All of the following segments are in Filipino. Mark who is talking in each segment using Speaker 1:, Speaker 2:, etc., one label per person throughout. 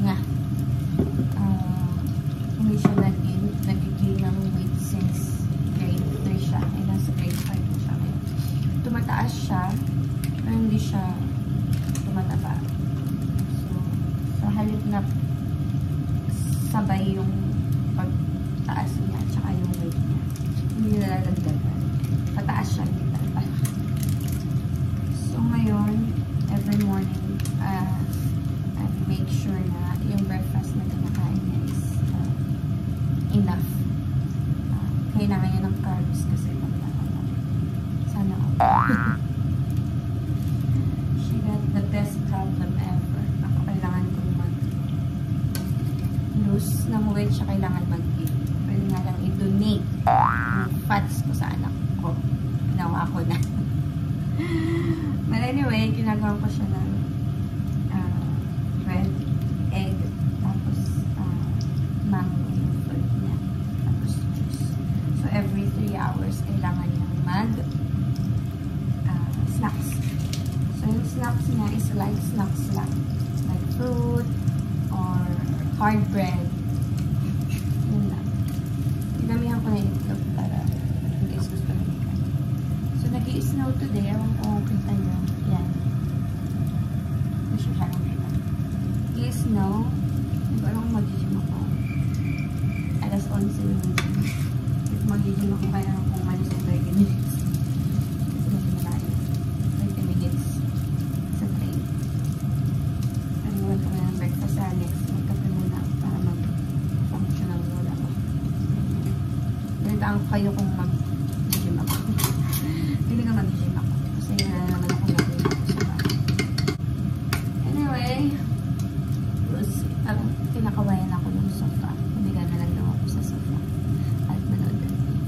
Speaker 1: nga. Hindi siya nag-gain ng weight since grade 3 siya. Ay, nasa grade 5 na siya. Tumataas siya, pero hindi siya tumataba. So, sa halip na sabay yung pagtaas niya at saka yung weight niya, hindi nalalagdagan. Pataas siya, hindi tataba. So, ngayon, every morning, I make sure na yung breakfast na kinakain niya is enough. Kailangan niya ng carbs kasi sana ako. She got the best problem ever. Ako kailangan kong mag-lose ng weight siya, kailangan mag-gain. Pwede nga lang i-donate yung fats ko sa anak ko. Ginawa ko na. But anyway, ginagawa ko siya ng bread, egg, tapos mango yung food niya, tapos juice. So every 3 hours, kailangan niyang snacks. So yung snacks niya is light snacks lang. Like fruit or hard bread. Yun lang. Dinamihan ko na yung itlog para in case gusto nila. So nag-i-snow today. Ewan ko kung kita nyo. Yan. Gusto siya lang kita. I-snow. Hindi ko alam kung mag-gym ako. Alas 11 yung gym. If mag-gym ako, kaya kung malis sa 30 minutes. Kasi medyo malayo. 30 minutes sa train. Naliwan ko na ng breakfast sa Alex. Magkape muna para mag-function ang lola ko. Ganito kayo kung mag-gym ako. Hindi nga mag-gym ako. Kasi naman ako mag-gym ako sa bahay. Anyway, kinakawayan ako ng sofa. Humiga na lang daw ako sa sofa. At manood ng TV.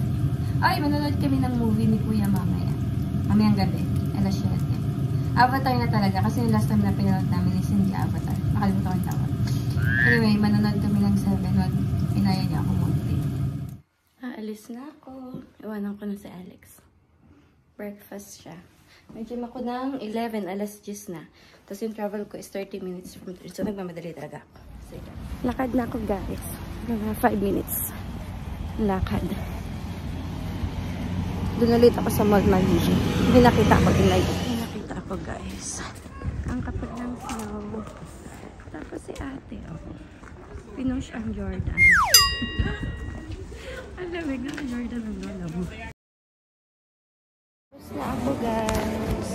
Speaker 1: Ay, manood kami ng movie ni Kuya mamaya. Mamayang gabi. Alas 7. Avatar na talaga. Kasi yung last time na pinanood namin is hindi Avatar. Nakalimutan ko yung tawag. Anyway, manonood kami ng 7. Pinaya niya ako mag-play. Aalis na ako. Iwanan ko na si Alex. Breakfast siya. May gym ako ng 11. Alas 10 na. Tapos yung travel ko is 30 minutes from 3. So, nagmamadali talaga ako. Lakad na ako, guys. Mga 5 minutes. Lakad. Doon ulit ako sa mall mag-gym. Hindi nakita ako inay. Hindi nakita ako, guys. Ang kapag ng snow. Tapos si ate, oh. Pinush ang Jordan. Ang lamig na ang Jordan ang lola mo. Tapos na ako, guys.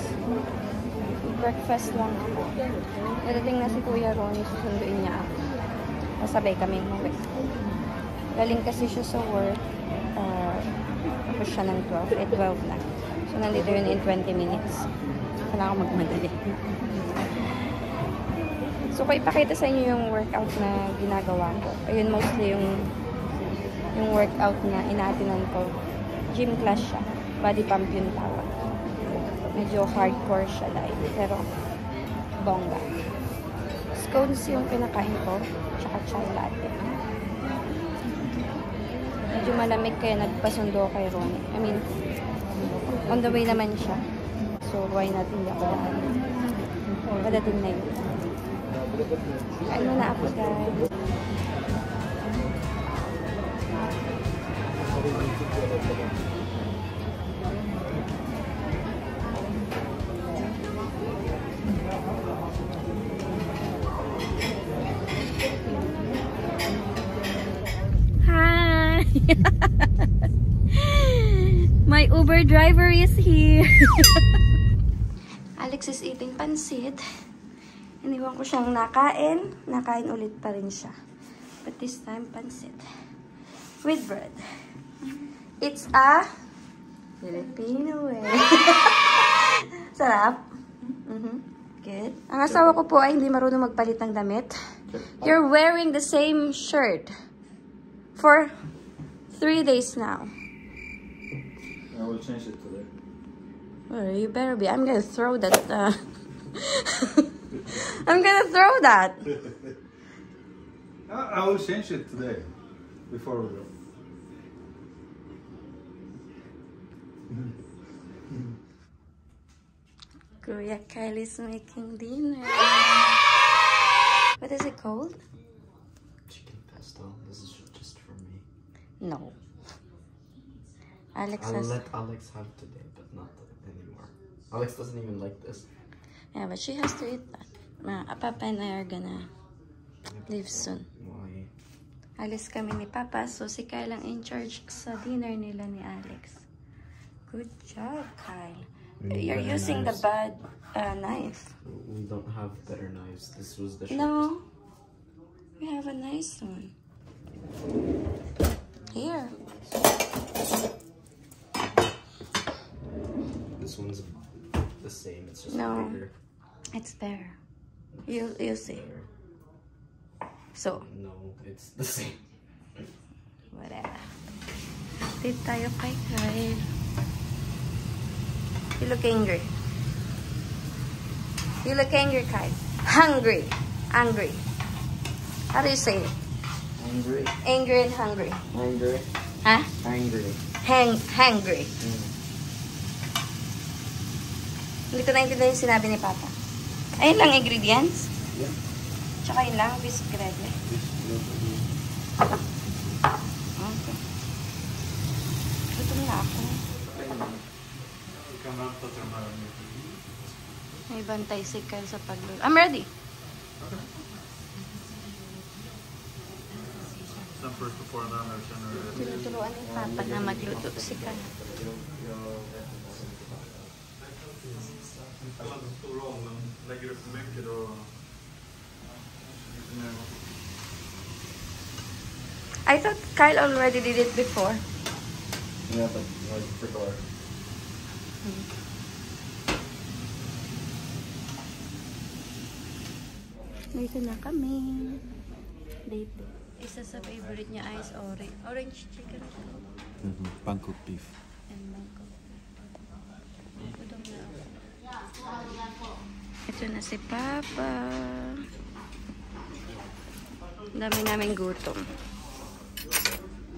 Speaker 1: Breakfast lang ako. Nadating na si Kuya Ron, susunduin niya ako. Masabay kami umuwi. Galing kasi siya sa work. Tapos siya ng 12. 12 na. So, nandito yun in 20 minutes. Kailangan ko magmadali. So, kung ipakita sa inyo yung workout na ginagawa ko. Ayun, mostly yung workout na inaatinan ko. Gym class siya. Body pump yung tawag. Medyo hardcore siya live. Pero, bongga. Scones yung pinakain ko. Tsaka chai latte. Medyo malamig kaya nagpasundo kay Ronnie. I mean, on the way naman siya. So, why not hindi ako daan? Padating na yun. Kain mo na ako, guys. My Uber driver is here. Alex is eating pansit. Iniwan ko siyang nakain. Nakain ulit pa rin siya. But this time, pansit. With bread. It's a Filipino way. Sarap. Good. Ang asawa ko po ay hindi marunong magpalit ng damit. You're wearing the same shirt for 3 days now.
Speaker 2: I will change it today.
Speaker 1: Well, you better be. I'm gonna throw that. I'm gonna throw that.
Speaker 2: I will change it today before we go.
Speaker 1: Kuya Kylie's making dinner. What is it called?
Speaker 3: Chicken pesto. This is just for me.
Speaker 1: No. Alex
Speaker 3: I'll
Speaker 1: has...
Speaker 3: let Alex have today, but not anymore. Alex doesn't even like this.
Speaker 1: Yeah, but she has to eat that. Papa and I are gonna leave soon.
Speaker 3: Why?
Speaker 1: Alis kami ni Papa, so si Kyle ang in charge sa dinner nila ni Alex. Good job, Kyle. You're using the bad knife.
Speaker 3: We don't have better knives. This was the
Speaker 1: No. We have a nice one. Here.
Speaker 3: This one's the same. It's just
Speaker 1: No.
Speaker 3: bigger.
Speaker 1: It's better. You'll see. So,
Speaker 3: No, it's the same.
Speaker 1: whatever. Dito tayo kay Kyle. You look angry. You look angry, Kyle. Hungry. Angry. How do you say it?
Speaker 3: Angry.
Speaker 1: Angry and hungry.
Speaker 3: Angry.
Speaker 1: Huh?
Speaker 3: Angry.
Speaker 1: Hangry. Hindi ko naintindihan yung sinabi ni Papa. Ayun lang ingredients?
Speaker 3: Yeah.
Speaker 1: Tsaka yun lang, biscuit ready. Okay. Gutom na ako. May bantay si Kyle sa pagluto. I'm ready. Tinuturuan ni Papa na magluto si Kyle. I thought Kyle already did it before.
Speaker 3: Yeah, but I forgot.
Speaker 1: Dito na kami. Dito. Isa sa favorite niya is orange chicken.
Speaker 2: Bangkok beef.
Speaker 1: And mango. Gutom na ako. Ito na si Papa. Dami namin gutom.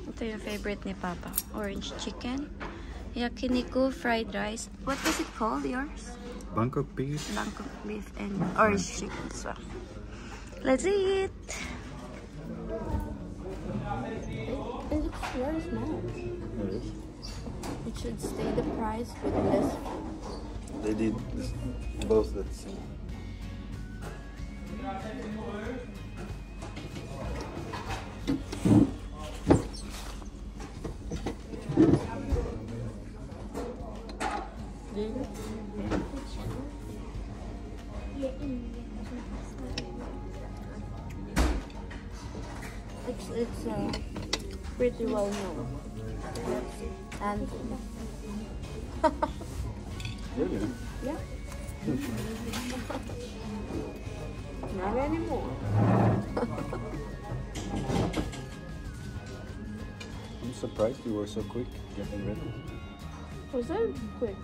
Speaker 1: Ito yung favorite ni Papa. Orange chicken. Yakiniku fried rice. What was it called, yours?
Speaker 2: Bangkok beef.
Speaker 1: Bangkok beef and orange chicken as well. Let's eat! It looks very small. It should stay the price with less.
Speaker 2: They did both the same.
Speaker 1: It's pretty well known. And
Speaker 2: Really?
Speaker 1: yeah. Not anymore.
Speaker 2: I'm surprised you were so quick getting ready.
Speaker 1: Was that quick?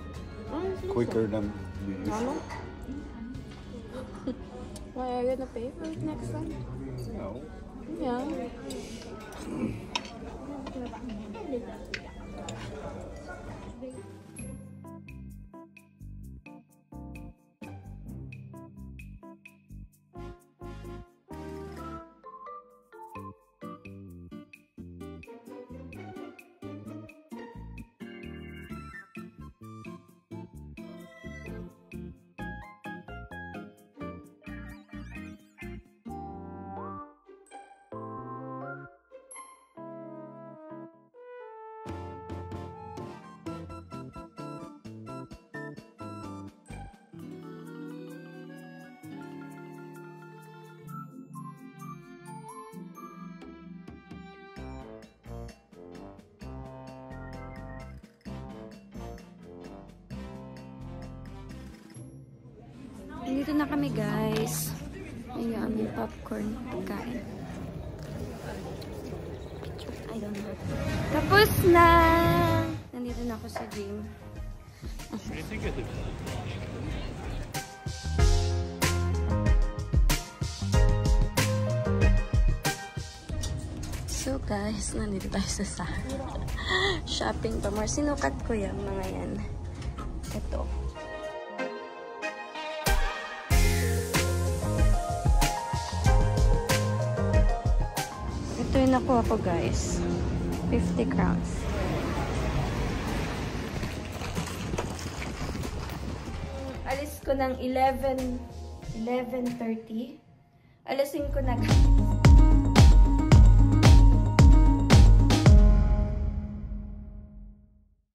Speaker 2: Quicker than you used.
Speaker 1: Normal? Why are you gonna pay for it next time?
Speaker 2: No.
Speaker 1: Yeah. Dito na kami, guys. Ayun yung aming popcorn pagkain. I don't know. Tapos na! Nandito na ako sa gym. So guys, nandito tayo sa Zara. Shopping pa more. Sinukat ko yung mga yan. Ito. May nakuha ko guys. 50 crowns. Alis ko ng 11:30. Alisin ko na guys.